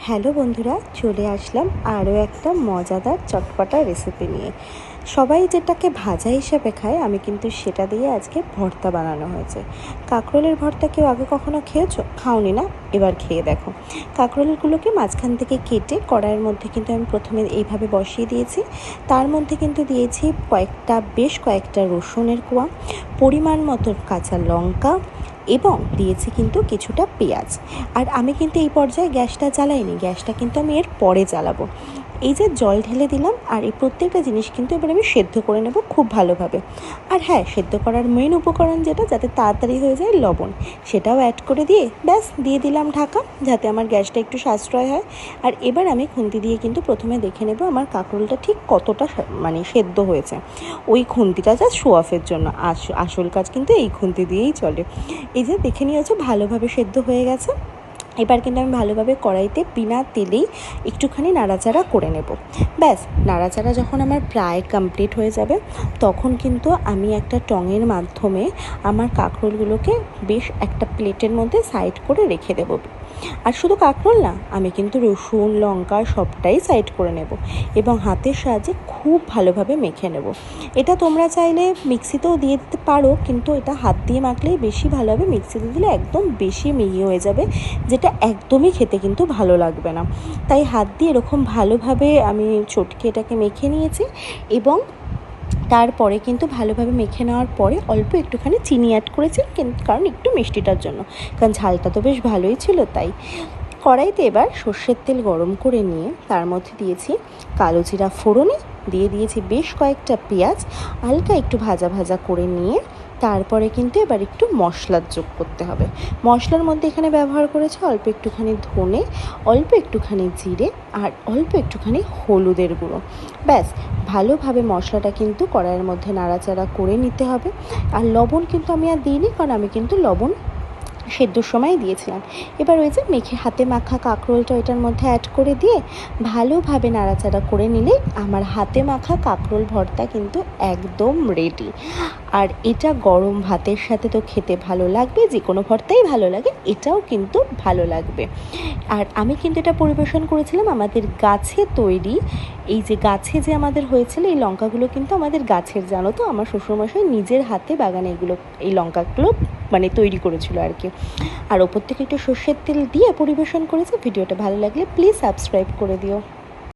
Hello বন্ধুরা, চলে আসলাম আরও একটা মজাদার চটপটা রেসিপি নিয়ে। সবাই যেটাকে ভাজা হিসেবে খায়, আমি কিন্তু সেটা দিয়ে আজকে ভর্তা বানানো হয়েছে। কাঁকরোলের ভর্তা কেউ আগে কখনো খেয়েছো? খাওনি না? এবার খেয়ে দেখো। কাঁকরোলগুলোকে মাঝখান থেকে কেটে কড়াইয়ের মধ্যে কিন্তু আমি প্রথমে এইভাবে বসিয়ে দিয়েছি। তার মধ্যে কিন্তু দিয়েছি বেশ কয়েকটা রসুনের কোয়া, পরিমাণ মতো কাঁচা লঙ্কা এবং দিয়েছি কিন্তু কিছুটা পেঁয়াজ। আর আমি কিন্তু এই পর্যায়ে গ্যাসটা জ্বালাইনি, গ্যাসটা কিন্তু আমি এর পরে জ্বালাবো। এই যে জল ঢেলে দিলাম, আর এই প্রত্যেকটা জিনিস কিন্তু এবার আমি সেদ্ধ করে নেব খুব ভালোভাবে। আর হ্যাঁ, সেদ্ধ করার মেন উপকরণ যেটা যাতে তাড়াতাড়ি হয়ে যায়, লবণ, সেটাও অ্যাড করে দিয়ে ব্যাস দিয়ে দিলাম ঢাকা, যাতে আমার গ্যাসটা একটু সাশ্রয় হয়। আর এবার আমি খুন্তি দিয়ে কিন্তু প্রথমে দেখে নেব আমার কাঁকরোলটা ঠিক কতটা সেদ্ধ হয়েছে। ওই খুন্তিটা জাস্ট শো অফের জন্য, আসল কাজ কিন্তু এই খুন্তি দিয়েই চলে। এই যে দেখে নিয়েছো ভালোভাবে সেদ্ধ হয়ে গেছে। এবার কিন্তু আমি ভালোভাবে কড়াইতে বিনা তেলেই একটুখানি নাড়াচাড়া করে নেব। ব্যাস, নাড়াচাড়া যখন আমার প্রায় কমপ্লিট হয়ে যাবে, তখন কিন্তু আমি একটা টঙের মাধ্যমে আমার কাঁকরোলগুলোকে বেশ একটা প্লেটের মধ্যে সাইড করে রেখে দেবো। আর শুধু কাঁকরোল না, আমি কিন্তু রসুন লঙ্কা সবটাই সাইড করে নেব এবং হাতের সাহায্যে খুব ভালোভাবে মেখে নেব। এটা তোমরা চাইলে মিক্সিতেও দিয়ে দিতে পারো, কিন্তু এটা হাত দিয়ে মাখলেই বেশি ভালো হবে। মিক্সিতে দিলে একদম বেশি মিহি হয়ে যাবে, যেটা একদমই খেতে কিন্তু ভালো লাগবে না। তাই হাত দিয়ে এরকম ভালোভাবে আমি চটকে এটাকে মেখে নিয়েছি। এবং তারপরে কিন্তু ভালোভাবে মেখে নেওয়ার পরে অল্প একটুখানি চিনি অ্যাড করেছি, কারণ একটু মিষ্টিটার জন্য, কারণ ঝালটা তো বেশ ভালোই ছিল। তাই কড়াইতে এবার সর্ষের তেল গরম করে নিয়ে তার মধ্যে দিয়েছি কালো জিরা ফোড়নে, দিয়ে দিয়েছি বেশ কয়েকটা পেঁয়াজ, হালকা একটু ভাজা ভাজা করে নিয়ে তারপরে কিন্তু এবার একটু মশলার যোগ করতে হবে। মশলার মধ্যে এখানে ব্যবহার করেছি অল্প একটুখানি ধনে, অল্প একটুখানি জিরে, আর অল্প একটুখানি হলুদের গুঁড়ো। ব্যাস, ভালোভাবে মশলাটা কিন্তু কড়াইয়ের মধ্যে নাড়াচাড়া করে নিতে হবে। আর লবণ কিন্তু আমি আর দিইনি, কারণ আমি কিন্তু লবণ সেদ্ধর সময় দিয়েছিলাম। এবার ওই যে হাতে মাখা কাঁকরোলটা এটার মধ্যে অ্যাড করে দিয়ে ভালোভাবে নাড়াচাড়া করে নিলেই আমার হাতে মাখা কাঁকরোল ভর্তা কিন্তু একদম রেডি। আর এটা গরম ভাতের সাথে তো খেতে ভালো লাগবে, যে কোনো ভর্তাই ভালো লাগে, এটাও কিন্তু ভালো লাগবে। আর আমি কিন্তু এটা পরিবেশন করেছিলাম আমাদের গাছে তৈরি, এই যে গাছে যে আমাদের হয়েছিল, এই লঙ্কাগুলো কিন্তু আমাদের গাছের, জানো তো, আমার শ্বশুরমশাই নিজের হাতে বাগানে এই লঙ্কাগুলো তৈরি করেছিল আর কি। আর ওপর থেকে একটু সর্ষের তেল দিয়ে পরিবেশন করেছে। ভিডিওটা ভালো লাগলে প্লিজ সাবস্ক্রাইব করে দিও।